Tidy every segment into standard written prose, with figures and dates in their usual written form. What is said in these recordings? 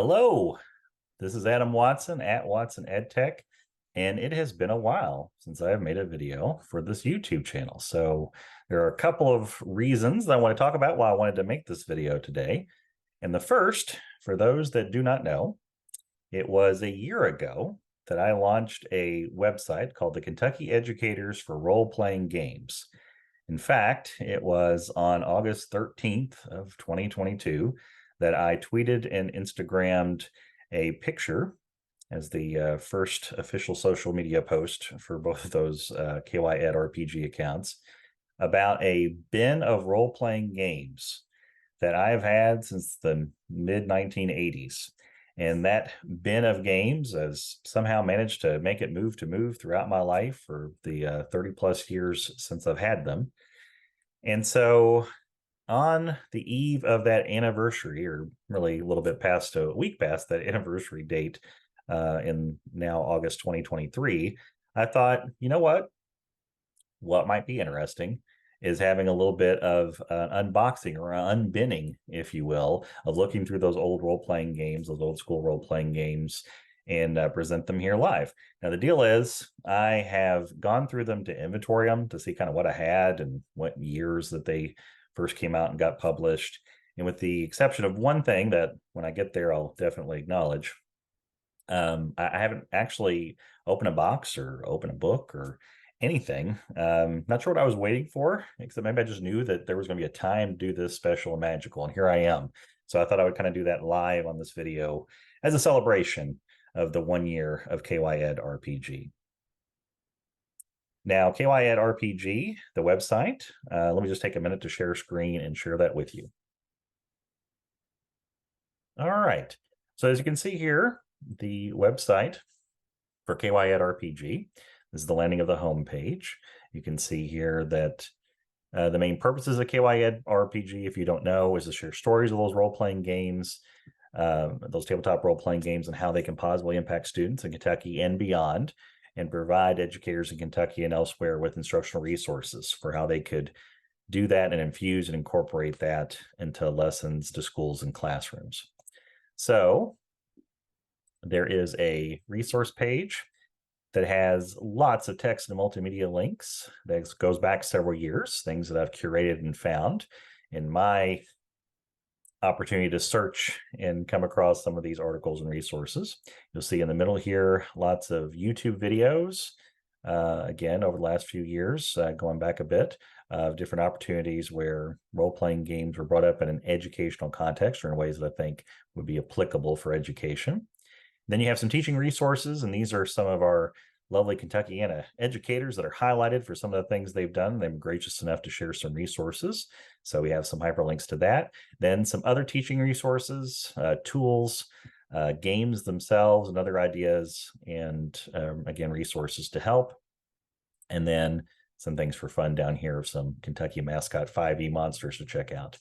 Hello, this is Adam Watson at Watson EdTech, and it has been a while since I've made a video for this YouTube channel. So there are a couple of reasons that I want to talk about why I wanted to make this video today. And the first, for those that do not know, it was a year ago that I launched a website called the Kentucky Educators for Role-Playing Games. In fact, it was on August 13th of 2022 that I tweeted and Instagrammed a picture as the first official social media post for both of those KyEdRPG accounts about a bin of role-playing games that I've had since the mid 1980s. And that bin of games has somehow managed to make it move throughout my life for the 30 plus years since I've had them. And so on the eve of that anniversary, or really a little bit past a week past that anniversary date in now August 2023, I thought, you know what might be interesting is having a little bit of an unboxing or unbinning, if you will, of looking through those old role-playing games, those old school role-playing games, and present them here live. Now, the deal is I have gone through them to inventory them to see kind of what I had and what years that they first came out and got published. And with the exception of one thing that when I get there, I'll definitely acknowledge, I haven't actually opened a box or opened a book or anything. Not sure what I was waiting for, except maybe I just knew that there was going to be a time to do this special and magical, and here I am. So I thought I would kind of do that live on this video as a celebration of the 1 year of KyEdRPG. Now, KyEdRPG, the website, let me just take a minute to share screen and share that with you. All right. So as you can see here, the website for KyEdRPG. This is the landing of the home page. You can see here that the main purposes of KyEdRPG, if you don't know, is to share stories of those role-playing games, those tabletop role-playing games, and how they can positively impact students in Kentucky and beyond, and provide educators in Kentucky and elsewhere with instructional resources for how they could do that and infuse and incorporate that into lessons to schools and classrooms. So there is a resource page that has lots of text and multimedia links that goes back several years, things that I've curated and found in my opportunity to search and come across some of these articles and resources. You'll see in the middle here, lots of YouTube videos, again, over the last few years, going back a bit, of different opportunities where role-playing games were brought up in an educational context or in ways that I think would be applicable for education. Then you have some teaching resources, and these are some of our lovely Kentuckiana educators that are highlighted for some of the things they've done. They've been gracious enough to share some resources. So we have some hyperlinks to that. Then some other teaching resources, tools, games themselves, and other ideas, and again, resources to help. And then some things for fun down here of some Kentucky mascot 5e monsters to check out.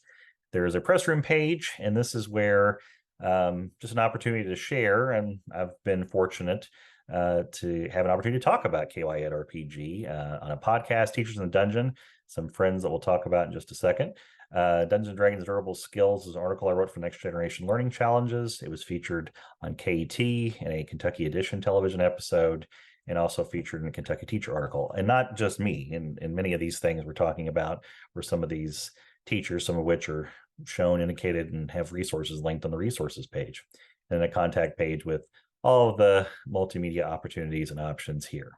There is a press room page, and this is where just an opportunity to share, and I've been fortunate to have an opportunity to talk about KyEdRPG on a podcast, Teachers in the Dungeon, some friends that we'll talk about in just a second. Dungeons & Dragons Durable Skills is an article I wrote for Next Generation Learning Challenges. It was featured on KET in a Kentucky Edition television episode, and also featured in a Kentucky Teacher article. And not just me, in many of these things we're talking about were some of these teachers, some of which are shown, indicated, and have resources linked on the resources page, and a contact page with all of the multimedia opportunities and options here.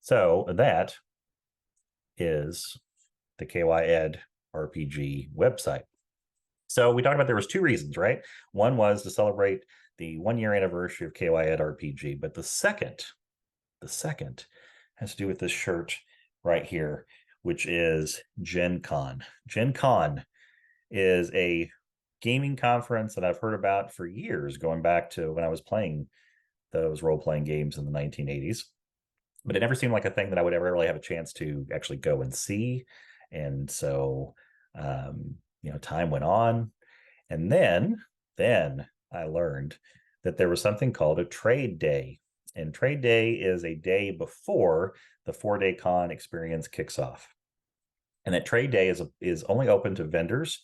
So that is the KyEdRPG website. So we talked about there was two reasons, right? One was to celebrate the 1 year anniversary of KyEdRPG, but the second has to do with this shirt right here, which is Gen Con. Gen Con is a gaming conference that I've heard about for years, going back to when I was playing those role-playing games in the 1980s. But it never seemed like a thing that I would ever really have a chance to actually go and see. And so, time went on. And then I learned that there was something called a trade day. And trade day is a day before the 4-day con experience kicks off. And that trade day is only open to vendors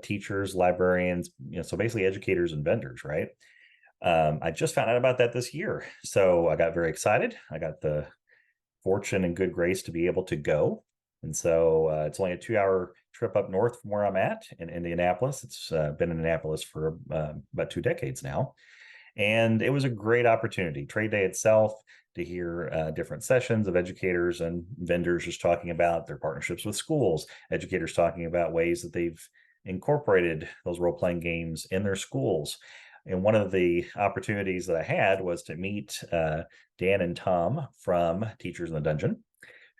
teachers, librarians, so basically educators and vendors, right? I just found out about that this year. So I got very excited. I got the fortune and good grace to be able to go. And so it's only a 2-hour trip up north from where I'm at in Indianapolis. It's been in Indianapolis for about 2 decades now. And it was a great opportunity. Trade Day itself, to hear different sessions of educators and vendors just talking about their partnerships with schools, educators talking about ways that they've incorporated those role-playing games in their schools. And one of the opportunities that I had was to meet Dan and Tom from Teachers in the Dungeon,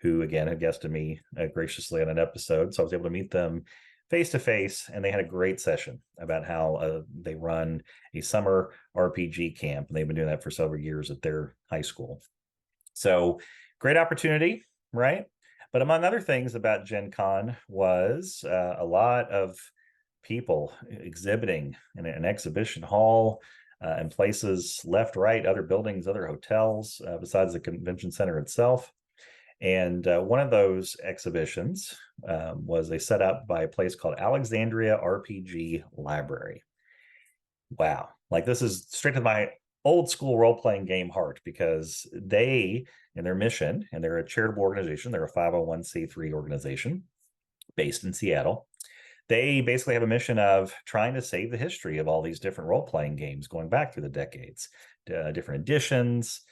who again had guested me graciously on an episode. So I was able to meet them face to face, and they had a great session about how they run a summer RPG camp, and they've been doing that for several years at their high school. So great opportunity, right? But among other things about Gen Con was a lot of people exhibiting in an exhibition hall and places left, right, other buildings, other hotels besides the convention center itself. And one of those exhibitions was a setup by a place called Alexandria RPG Library. Wow. Like, this is straight to my old school role-playing game heart, because they, in their mission, and they're a charitable organization, they're a 501c3 organization based in Seattle. They basically have a mission of trying to save the history of all these different role-playing games going back through the decades, different editions,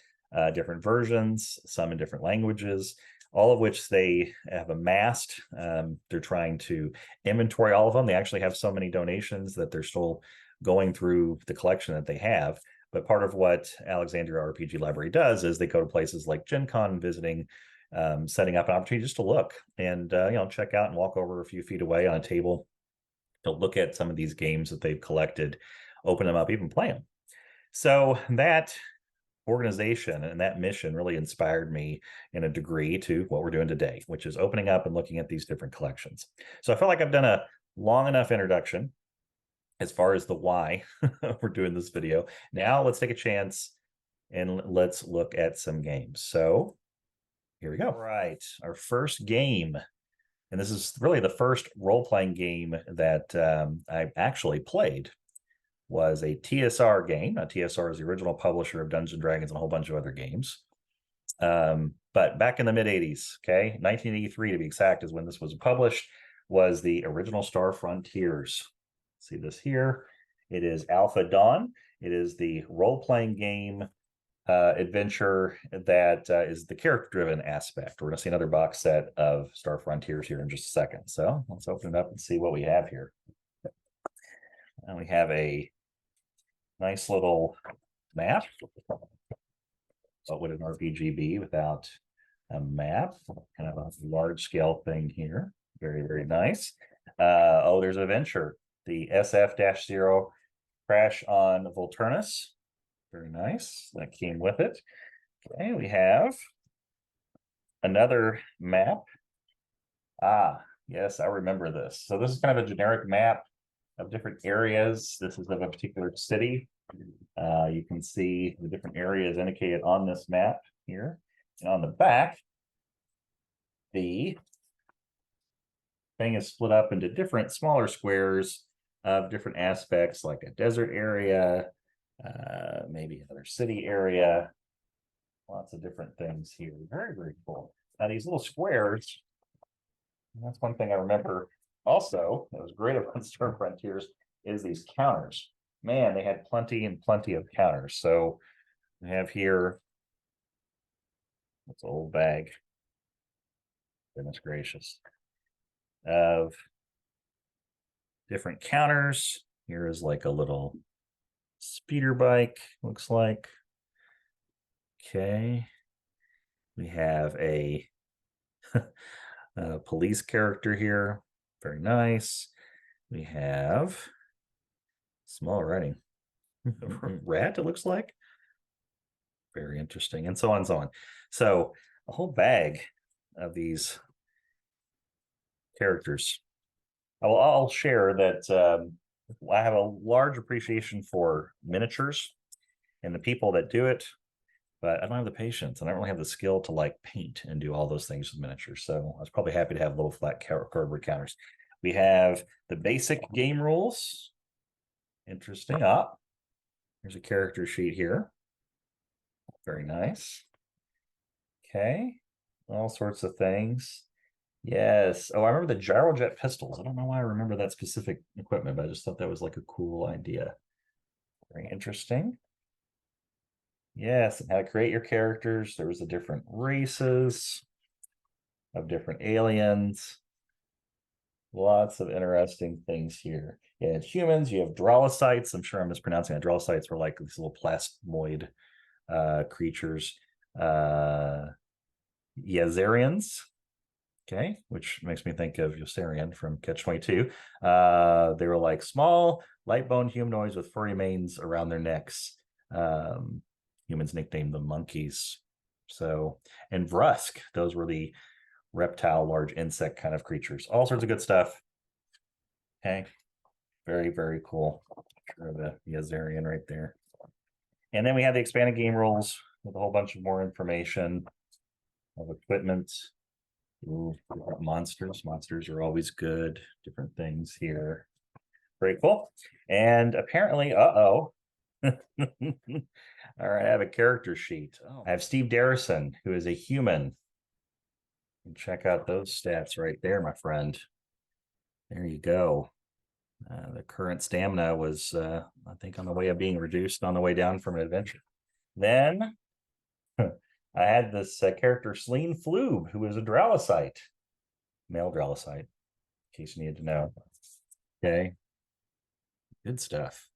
different versions, some in different languages, all of which they have amassed. They're trying to inventory all of them. They actually have so many donations that they're still going through the collection that they have. But part of what Alexandria RPG Library does is they go to places like Gen Con, visiting, setting up an opportunity just to look and check out and walk over a few feet away on a table to look at some of these games that they've collected, open them up, even play them. So that organization and that mission really inspired me in a degree to what we're doing today, which is opening up and looking at these different collections. So I felt like I've done a long enough introduction as far as the why we're doing this video. Now let's take a chance and let's look at some games. So here we go. All right, our first game, and this is really the first role-playing game that I actually played, was a TSR game. TSR is the original publisher of Dungeons & Dragons and a whole bunch of other games. But back in the mid-'80s, okay, 1983 to be exact is when this was published, was the original Star Frontiers. See this here. It is Alpha Dawn. It is the role-playing game adventure that is the character-driven aspect. We're going to see another box set of Star Frontiers here in just a second. So let's open it up and see what we have here. And we have a nice little map. What would an RPG be without a map? Kind of a large-scale thing here. Very, very nice. Oh, there's an adventure. The SF-0 Crash on Volturnus. Very nice. That came with it. Okay, we have another map. Ah, yes, I remember this. So this is kind of a generic map of different areas. This is of a particular city. You can see the different areas indicated on this map here. And on the back, the thing is split up into different smaller squares of different aspects, like a desert area, maybe another city area. Lots of different things here. Very, very cool. Now these little squares, that's one thing I remember also that was great about Star Frontiers, is these counters. Man, they had plenty and plenty of counters. So we have here, that's an old bag. Goodness gracious. Of different counters. Here is like a little speeder bike, looks like. Okay. We have a police character here. Very nice. We have small writing. Rat, it looks like. Very interesting. And so on and so on. So a whole bag of these characters. I'll share that I have a large appreciation for miniatures and the people that do it, but I don't have the patience and I don't really have the skill to like paint and do all those things with miniatures. So I was probably happy to have little flat cardboard counters. We have the basic game rules. Interesting. Here's a character sheet here. Very nice. Okay. All sorts of things. Yes. Oh, I remember the gyrojet pistols. I don't know why I remember that specific equipment, but I just thought that was like a cool idea. Very interesting. Yes, and how to create your characters. There was the different races of different aliens. Lots of interesting things here. You had humans, you have Drolocytes. I'm sure I'm mispronouncing it. Drolocytes were like these little plasmoid creatures. Yazarians, okay, which makes me think of Yossarian from Catch-22. They were like small, light-boned humanoids with furry manes around their necks. Humans nicknamed them monkeys. So, and Vrusk, those were the reptile, large insect kind of creatures. All sorts of good stuff. Okay, very, very cool. Sure, the Yazarian right there. And then we have the expanded game rules with a whole bunch of more information of equipment. Ooh, monsters. Monsters are always good. Different things here. Very cool. And apparently, all right, I have a character sheet. I have Steve Darrison, who is a human. And check out those stats right there, my friend. There you go. The current stamina was, I think, on the way of being reduced on the way down from an adventure. Then I had this character, Sleen Floob, who is a Dralocyte, male Dralocyte, in case you needed to know. Okay. Good stuff.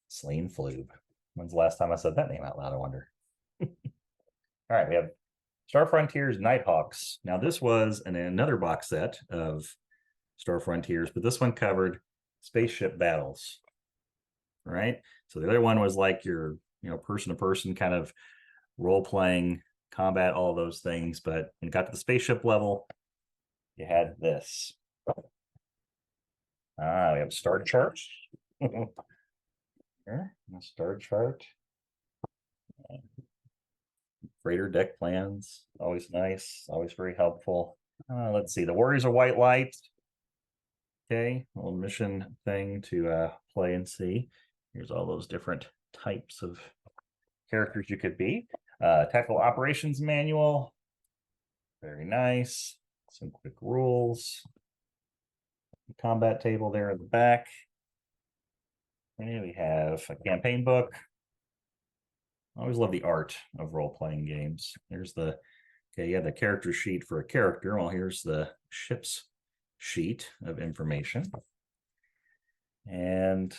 Sleen Floob. When's the last time I said that name out loud, I wonder? All right, we have Star Frontiers Nighthawks. Now, this was another box set of Star Frontiers, but this one covered spaceship battles, right? So the other one was like your, person-to-person kind of role-playing combat, all those things. But when it got to the spaceship level, you had this. We have a star chart. Here, a star chart. Freighter deck plans, always nice, always very helpful. Let's see, the Warriors of White Light. Okay, little mission thing to play and see. Here's all those different types of characters you could be. Tactical Operations Manual. Very nice. Some quick rules. Combat table there in the back. And we have a campaign book. I always love the art of role-playing games. There's the the character sheet for a character. Well, here's the ship's sheet of information. And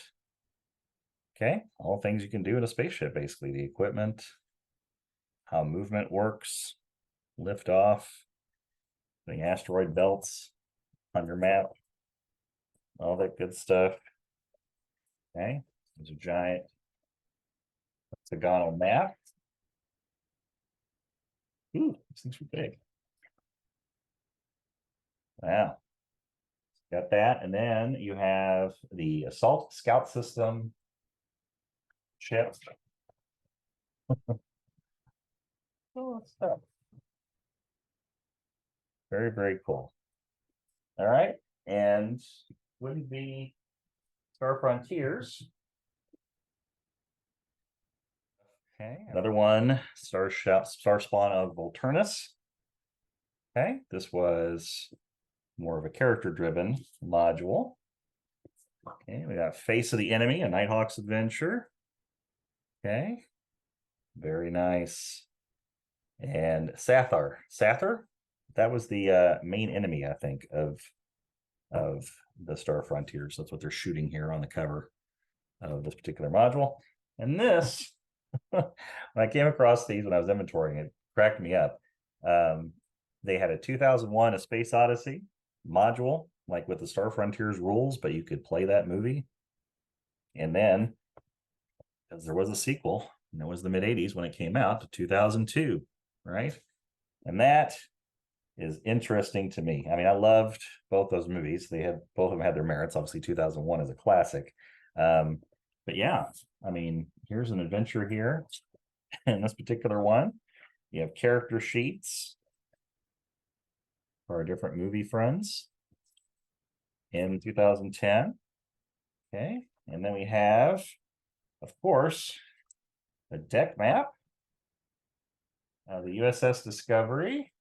all things you can do in a spaceship, basically. The equipment, how movement works, lift off, putting asteroid belts on your map, all that good stuff. Okay, there's a giant hexagonal map. Ooh, these things are big. Wow. Got that. And then you have the Assault Scout System ship. Oh, stuff. Very, very cool. All right. And wouldn't be Star Frontiers. Okay. Another one, Star Spawn of Volturnus. Okay. This was more of a character-driven module. Okay. We got Face of the Enemy, a Nighthawk's adventure. Okay. Very nice. And Sathar. Sathar? That was the main enemy, I think, of the Star Frontiers. That's what they're shooting here on the cover of this particular module. And this, when I came across these when I was inventorying it, cracked me up. They had a 2001 A Space Odyssey module, like with the Star Frontiers rules, but you could play that movie. And then, because there was a sequel, and it was the mid-'80s when it came out, to 2002, right? And that is interesting to me. I mean, I loved both those movies. Both of them had their merits. Obviously, 2001 is a classic. But yeah, I mean, here's an adventure here. In this particular one, you have character sheets for our different movie friends. in 2010. Okay, and then we have, of course, a deck map, the USS Discovery,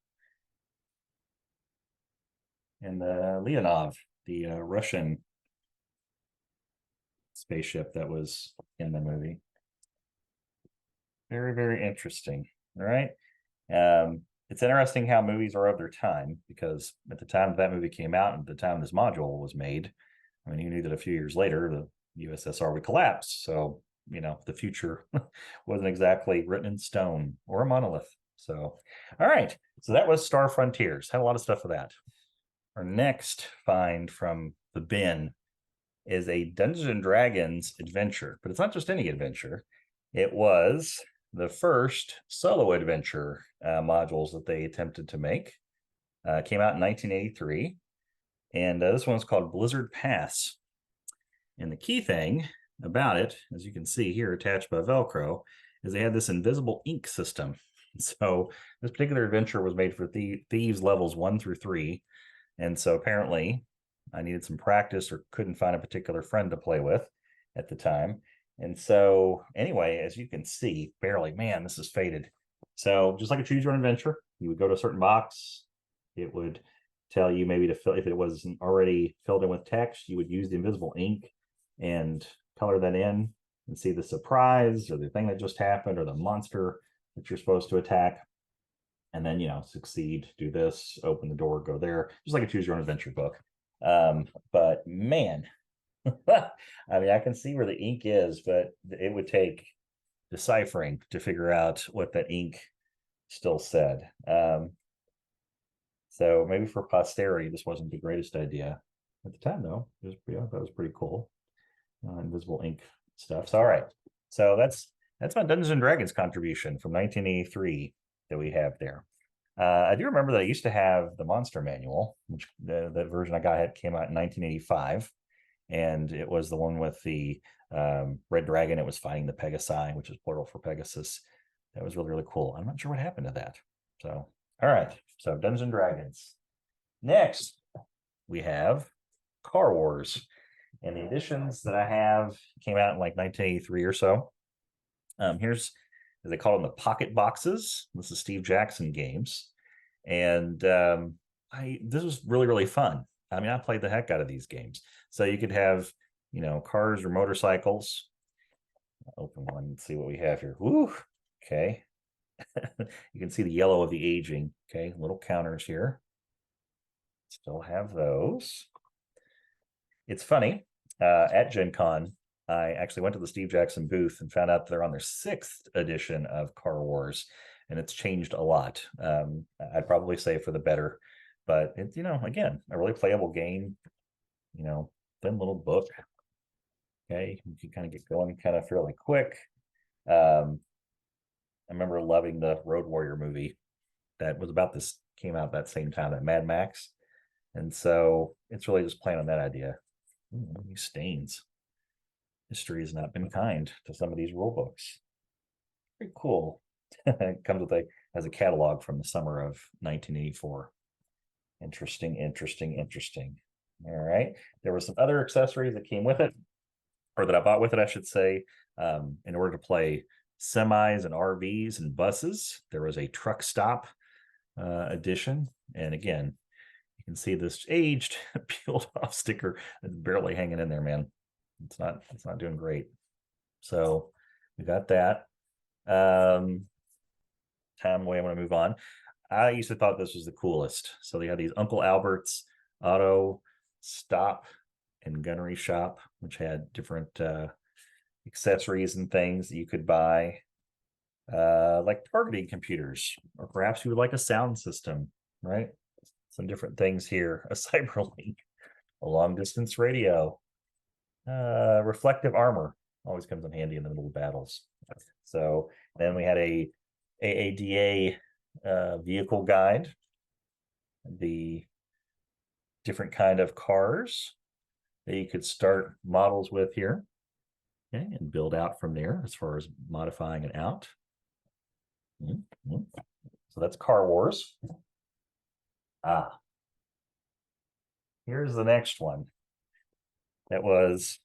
and the Leonov, the Russian spaceship that was in the movie. Very, very interesting. All right. It's interesting how movies are of their time, because at the time that movie came out and at the time this module was made, I mean, you knew that a few years later the USSR would collapse. So, the future wasn't exactly written in stone or a monolith. So, all right. So that was Star Frontiers. Had a lot of stuff for that. Our next find from the bin is a Dungeons and Dragons adventure, but it's not just any adventure. It was the first solo adventure modules that they attempted to make. Came out in 1983, and this one's called Blizzard Pass. And the key thing about it, as you can see here attached by Velcro, is they had this invisible ink system. So this particular adventure was made for Thieves levels 1 through 3. And so apparently I needed some practice or couldn't find a particular friend to play with at the time. And so anyway, as you can see, barely, man, this is faded. So just like a choose your own adventure, you would go to a certain box. It would tell you maybe to fill, if it wasn't already filled in with text, you would use the invisible ink and color that in and see the surprise or the thing that just happened or the monster that you're supposed to attack. And then, succeed, do this, open the door, go there, just like a choose your own adventure book. But man, I mean, I can see where the ink is, but it would take deciphering to figure out what that ink still said. So maybe for posterity, this wasn't the greatest idea at the time, though. That was pretty cool. Invisible ink stuff. So, all right. So that's my Dungeons and Dragons contribution from 1983 that we have there. I do remember that I used to have the Monster Manual, which the version I got came out in 1985, and it was the one with the Red Dragon. It was fighting the Pegasi, which is plural for Pegasus. That was really, really cool. I'm not sure what happened to that. So, all right. So Dungeons and Dragons. Next, we have Car Wars. And the editions that I have came out in like 1983 or so. Here's, they call them the pocket boxes. This is Steve Jackson Games. And this was really, really fun. I mean, I played the heck out of these games. So you could have, cars or motorcycles. I'll open one and see what we have here. Woo, okay. You can see the yellow of the aging. Okay, little counters here. Still have those. It's funny. At Gen Con, I actually went to the Steve Jackson booth and found out they're on their 6th edition of Car Wars, and it's changed a lot. I'd probably say for the better, but it's, again, a really playable game, thin little book. Okay, you can kind of get going kind of fairly quick. I remember loving the Road Warrior movie that was about this, came out that same time, that Mad Max. And so it's really just playing on that idea. These stains. History has not been kind to some of these rule books. Pretty cool. It comes with as a catalog from the summer of 1984. Interesting, interesting, interesting. All right. There were some other accessories that came with it, or that I bought with it, I should say, in order to play semis and RVs and buses. There was a truck stop edition. And again, you can see this aged, peeled off sticker that's barely hanging in there, man. It's not doing great. So we got that. Time away, I'm going to move on. I used to thought this was the coolest. So they had these Uncle Albert's auto stop and gunnery shop, which had different accessories and things that you could buy, like targeting computers, or perhaps you would like a sound system, right? Some different things here. A cyberlink, a long distance radio, reflective armor always comes in handy in the middle of battles. So then we had a AADA vehicle guide, the different kind of cars that you could start models with here, okay, and build out from there as far as modifying it out. So that's Car Wars. Here's the next one. That was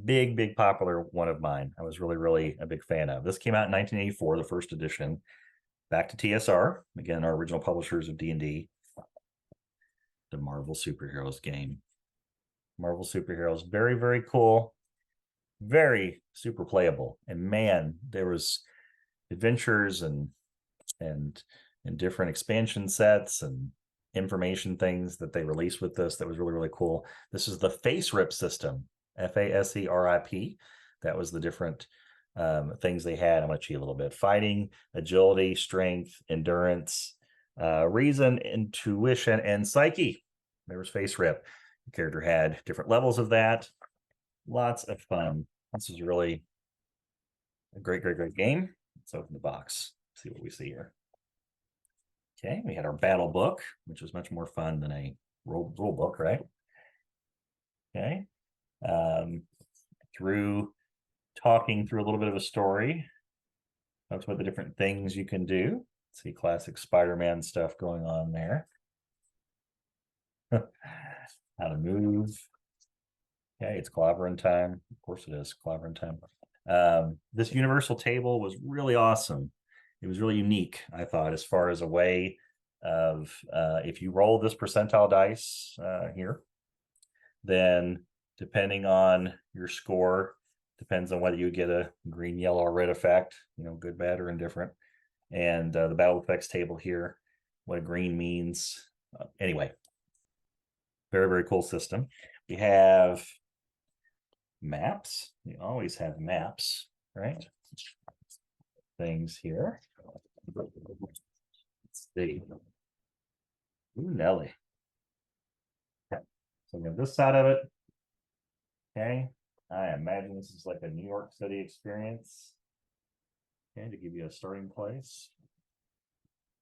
big popular one of mine. I was really a big fan of. This came out in 1984, the first edition. Back to TSR, again, our original publishers of D&D. The Marvel Superheroes game. Marvel Superheroes, very cool, very super playable. And man, there was adventures and different expansion sets and information things that they released with this that was really cool. This is the face rip system, FASERIP. That was the different things they had. I'm going to cheat a little bit. Fighting, agility, strength, endurance, reason, intuition, and psyche. There was face rip. The character had different levels of that. Lots of fun. This is really a great game. Let's open the box, see what we see here. Okay, we had our battle book, which was much more fun than a rule book, right? Okay. Talking through a little bit of a story. Talks about the different things you can do. See classic Spider-Man stuff going on there. How to move. Okay, it's clobbering time. Of course it is clobbering time. This universal table was really awesome. It was really unique, I thought, as far as a way of if you roll this percentile dice here, then depending on your score, depends on whether you get a green, yellow, or red effect, good, bad, or indifferent. And the battle effects table here, what green means. Anyway, very cool system. We have maps. We always have maps, right? Things here. Let's see. Ooh, Nelly. Okay. So we have this side of it. Okay. I imagine this is like a New York City experience. Okay, to give you a starting place.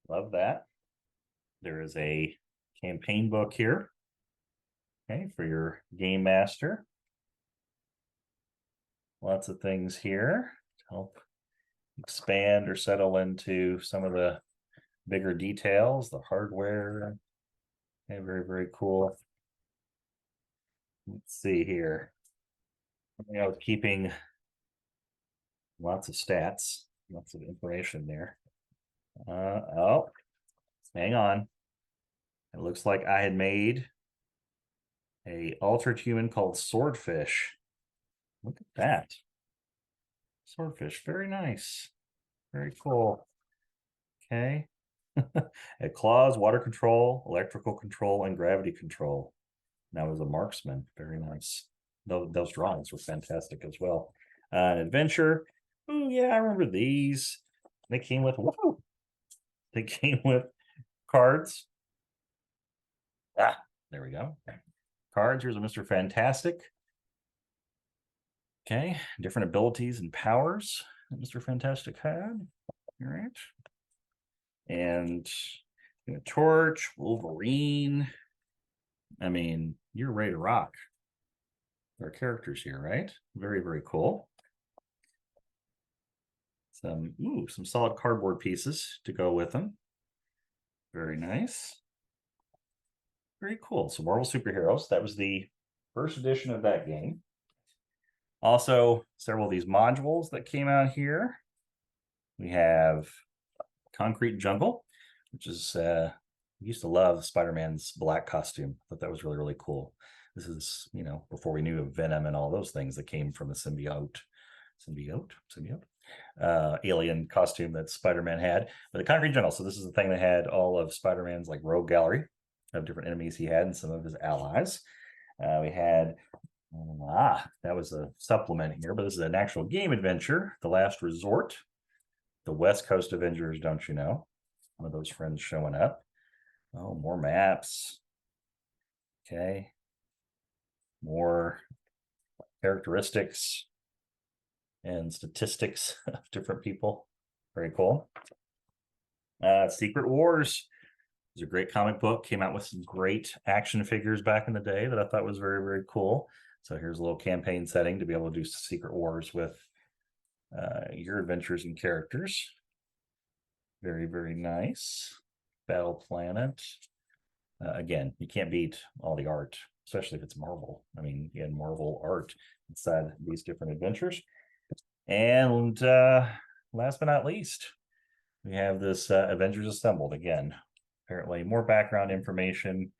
Love that. There is a campaign book here. Okay, for your game master. Lots of things here to help expand or settle into some of the bigger details, the hardware. Okay, very cool. Let's see here. Keeping lots of stats, lots of information there. Oh, hang on. It looks like I had made a altered human called Swordfish. Look at that. Swordfish, very nice. Very cool. Okay. It claws, water control, electrical control, and gravity control. Now as a marksman, very nice. Those drawings were fantastic as well. An adventure. Oh yeah, I remember these. They came with whoa. They came with cards. Ah, there we go. Cards. Here's a Mr. Fantastic. Okay, different abilities and powers that Mr. Fantastic had. All right. And a torch, Wolverine. I mean, you're ready to rock. Our characters here, right? Very cool. Some solid cardboard pieces to go with them. Very nice. Very cool. So Marvel Superheroes, that was the first edition of that game. Also, several of these modules that came out here. We have Concrete Jungle, which is I used to love Spider-Man's black costume. I thought that was really cool. This is, before we knew of Venom and all those things that came from the symbiote alien costume that Spider-Man had. But the Concrete Jungle, so this is the thing that had all of Spider-Man's like rogue gallery of different enemies he had and some of his allies. We had that was a supplement here, but this is an actual game adventure, The Last Resort. The West Coast Avengers, don't you know? One of those friends showing up. Oh, more maps. Okay. More characteristics and statistics of different people. Very cool. Secret Wars is a great comic book. Came out with some great action figures back in the day that I thought was very cool. So here's a little campaign setting to be able to do Secret Wars with your adventures and characters. Very nice. Battle Planet. Again, you can't beat all the art especially if it's Marvel. I mean, you had Marvel art inside these different adventures. And last but not least, we have this Avengers Assembled again. Apparently, more background information,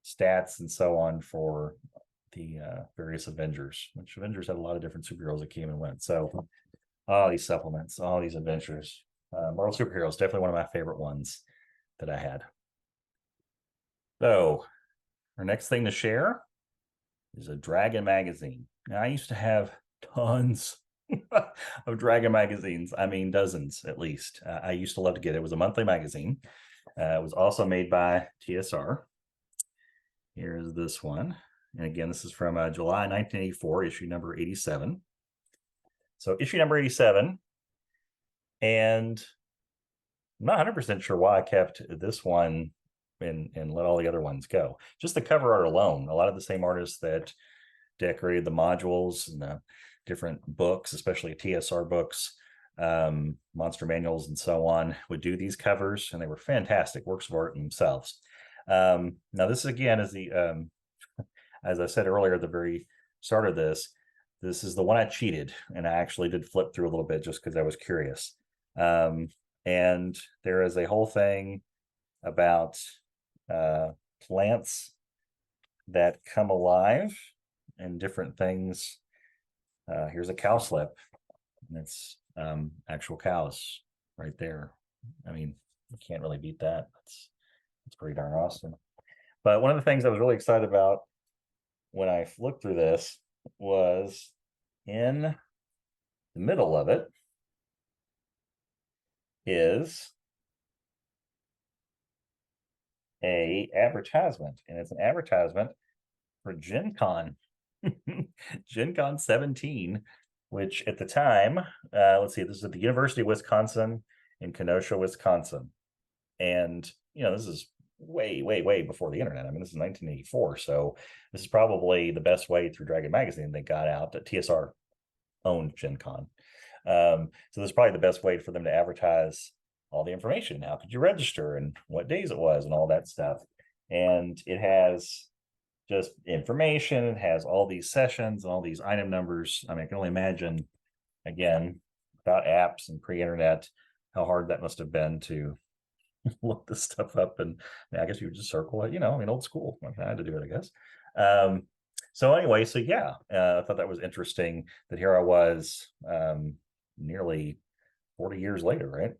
stats, and so on for the various Avengers, which Avengers had a lot of different superheroes that came and went. So, all these supplements, all these adventures. Marvel Superheroes, definitely one of my favorite ones that I had. So, our next thing to share is a Dragon magazine. Now, I used to have tons of Dragon magazines. I mean, dozens at least. I used to love to get it. It was a monthly magazine. It was also made by TSR. Here's this one. And again, this is from July 1984, issue number 87. So issue number 87. And I'm not 100% sure why I kept this one and let all the other ones go. Just the cover art alone. A lot of the same artists that decorated the modules and the different books, especially TSR books, monster manuals, and so on, would do these covers, and they were fantastic works of art themselves. Now, this again is the, as I said earlier at the very start of this is the one I cheated, and I actually did flip through a little bit just because I was curious. And there is a whole thing about plants that come alive and different things. Here's a cowslip, and it's actual cows right there. I mean, you can't really beat that. It's pretty darn awesome. But one of the things I was really excited about when I looked through this was in the middle of it is a advertisement, and it's an advertisement for Gen Con. Gen Con 17, which at the time, let's see, this is at the University of Wisconsin in Kenosha, Wisconsin. And, you know, this is way, way, way before the internet. I mean, this is 1984. So this is probably the best way through Dragon Magazine they got out that TSR owned Gen Con. So this is probably the best way for them to advertise all the information. How could you register and what days it was and all that stuff. And it has just information. It has all these sessions and all these item numbers. I mean, I can only imagine, again, without apps and pre-internet, how hard that must have been to look this stuff up. And I guess you would just circle it, you know, I mean, old school. I had to do it, I guess. So anyway, so yeah, I thought that was interesting that here I was nearly 40 years later, right?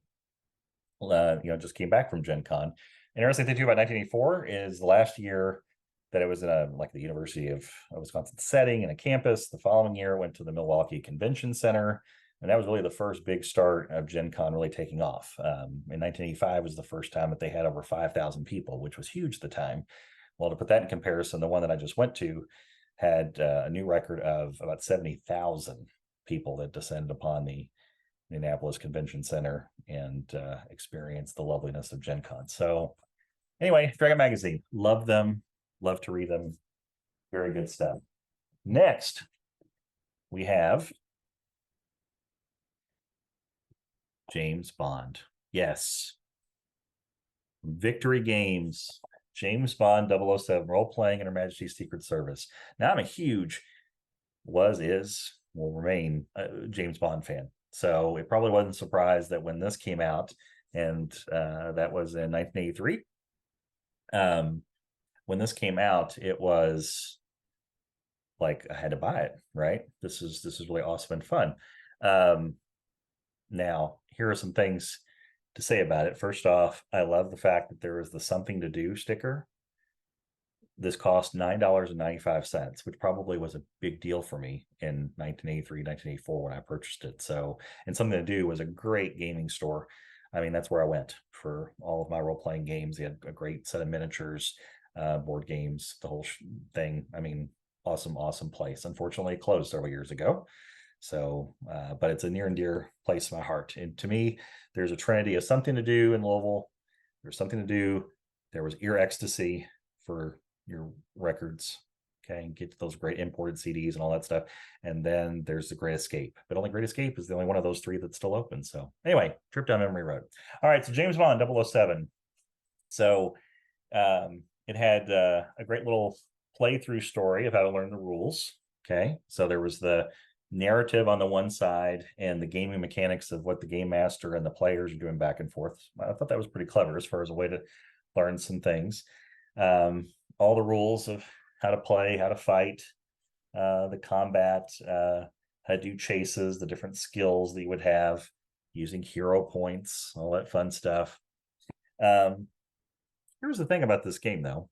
You know, just came back from Gen Con. Interesting thing too about 1984 is the last year that it was in like the University of Wisconsin setting in a campus. The following year, went to the Milwaukee Convention Center, and that was really the first big start of Gen Con really taking off. In 1985 was the first time that they had over 5,000 people, which was huge at the time. Well, to put that in comparison, the one that I just went to had a new record of about 70,000 people that descended upon the Indianapolis Convention Center and experienced the loveliness of Gen Con. So anyway, Dragon Magazine, love them, love to read them. Very good stuff. Next, we have James Bond. Yes. Victory Games, James Bond 007, role-playing in Her Majesty's Secret Service. Now, I'm a huge, will remain a James Bond fan. So it probably wasn't surprised that when this came out, and that was in 1983, when this came out, it was like I had to buy it, right? This is really awesome and fun. Now, here are some things to say about it. First off, I love the fact that there is the Something to Do sticker. This cost $9.95, which probably was a big deal for me in 1983, 1984 when I purchased it. So, and Something to Do was a great gaming store. I mean, that's where I went for all of my role-playing games. They had a great set of miniatures, board games, the whole thing. I mean, awesome, awesome place. Unfortunately, it closed several years ago. So, but it's a near and dear place in my heart. And to me, there's a trinity of Something to Do in Louisville. There's Something to Do. There was Ear Ecstasy for your records, okay, and get to those great imported CDs and all that stuff. And then there's the Great Escape, but only Great Escape is the only one of those three that's still open. So anyway, trip down memory road. All right, so James Bond 007. So it had a great little playthrough story of how to learn the rules. Okay, so there was the narrative on the one side and the gaming mechanics of what the game master and the players are doing back and forth. I thought that was pretty clever as far as a way to learn some things. All the rules of how to play, how to fight, the combat, how to do chases, the different skills that you would have using hero points, all that fun stuff. Here's the thing about this game, though,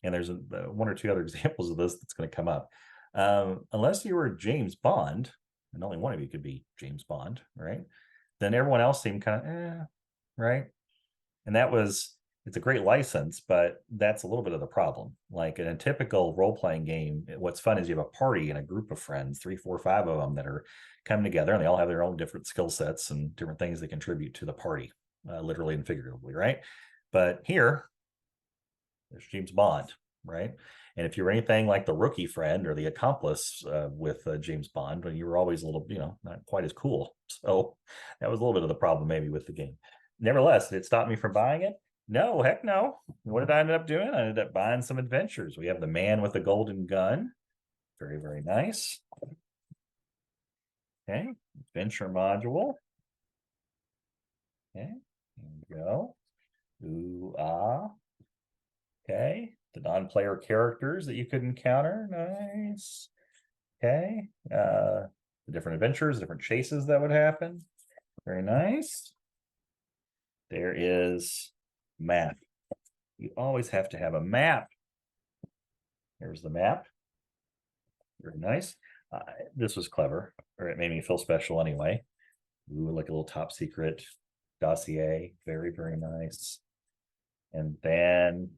and there's one or two other examples of this that's going to come up. Unless you were James Bond, and only one of you could be James Bond, right? Then everyone else seemed kind of, right? And it's a great license, but that's a little bit of the problem. Like in a typical role-playing game, what's fun is you have a party and a group of friends, 3, 4, 5 of them that are coming together, and they all have their own different skill sets and different things that contribute to the party, literally and figuratively, right? But here, there's James Bond, right? And if you were anything like the rookie friend or the accomplice with James Bond, you were always a little, not quite as cool. So that was a little bit of the problem maybe with the game. Nevertheless, did it stop me from buying it? No, heck no. What did I end up doing? I ended up buying some adventures. We have the man with the golden gun. Very, very nice. Okay, adventure module. Okay, there we go. Ooh, ah. Okay, the non-player characters that you could encounter. Nice. Okay, the different adventures, different chases that would happen. Very nice. There is map. You always have to have a map. There's the map. Very nice. This was clever, or it made me feel special anyway. Ooh, like a little top secret dossier. Very, very nice. And then,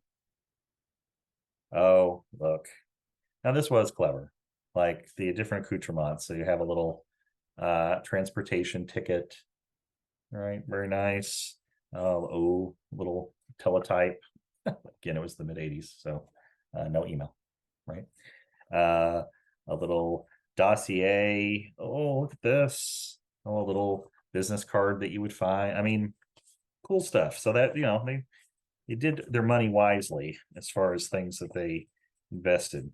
oh, look. Now this was clever. Like the different accoutrements. So you have a little transportation ticket. All right, very nice. Oh, little teletype. Again, it was the mid-'80s, so no email, right? A little dossier. Oh, look at this. Oh, a little business card that you would find. I mean, cool stuff. So that, they did their money wisely as far as things that they invested.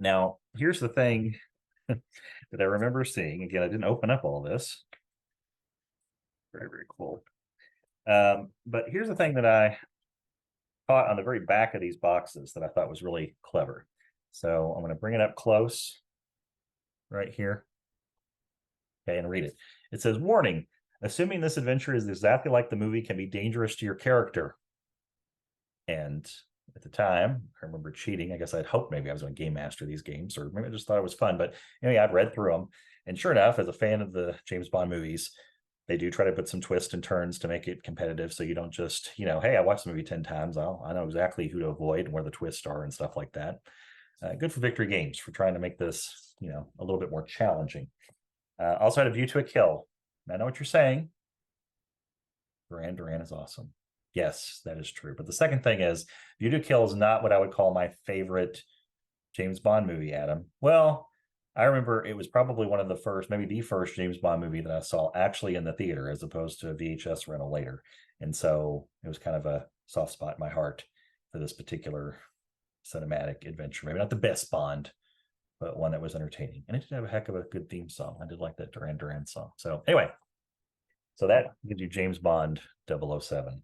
Now, here's the thing that I remember seeing. Again, I didn't open up all this. Very, very cool. But here's the thing that I caught on the very back of these boxes that I thought was really clever. So I'm going to bring it up close right here. Okay, and read it. It says, warning, assuming this adventure is exactly like the movie can be dangerous to your character. And at the time, I remember cheating. I guess I'd hoped maybe I was going to game master these games, or maybe I just thought it was fun. But anyway, I've read through them. And sure enough, as a fan of the James Bond movies, they do try to put some twists and turns to make it competitive. So you don't just, hey, I watched the movie 10 times. I know exactly who to avoid and where the twists are and stuff like that. Good for Victory Games for trying to make this, a little bit more challenging. Also had a view to a kill. I know what you're saying. Duran Duran is awesome. Yes, that is true. But the second thing is, View to Kill is not what I would call my favorite James Bond movie, Adam. Well, I remember it was probably one of the first, maybe the first James Bond movie that I saw actually in the theater as opposed to a VHS rental later. And so it was kind of a soft spot in my heart for this particular cinematic adventure. Maybe not the best Bond, but one that was entertaining. And it did have a heck of a good theme song. I did like that Duran Duran song. So anyway, so that gives you James Bond 007.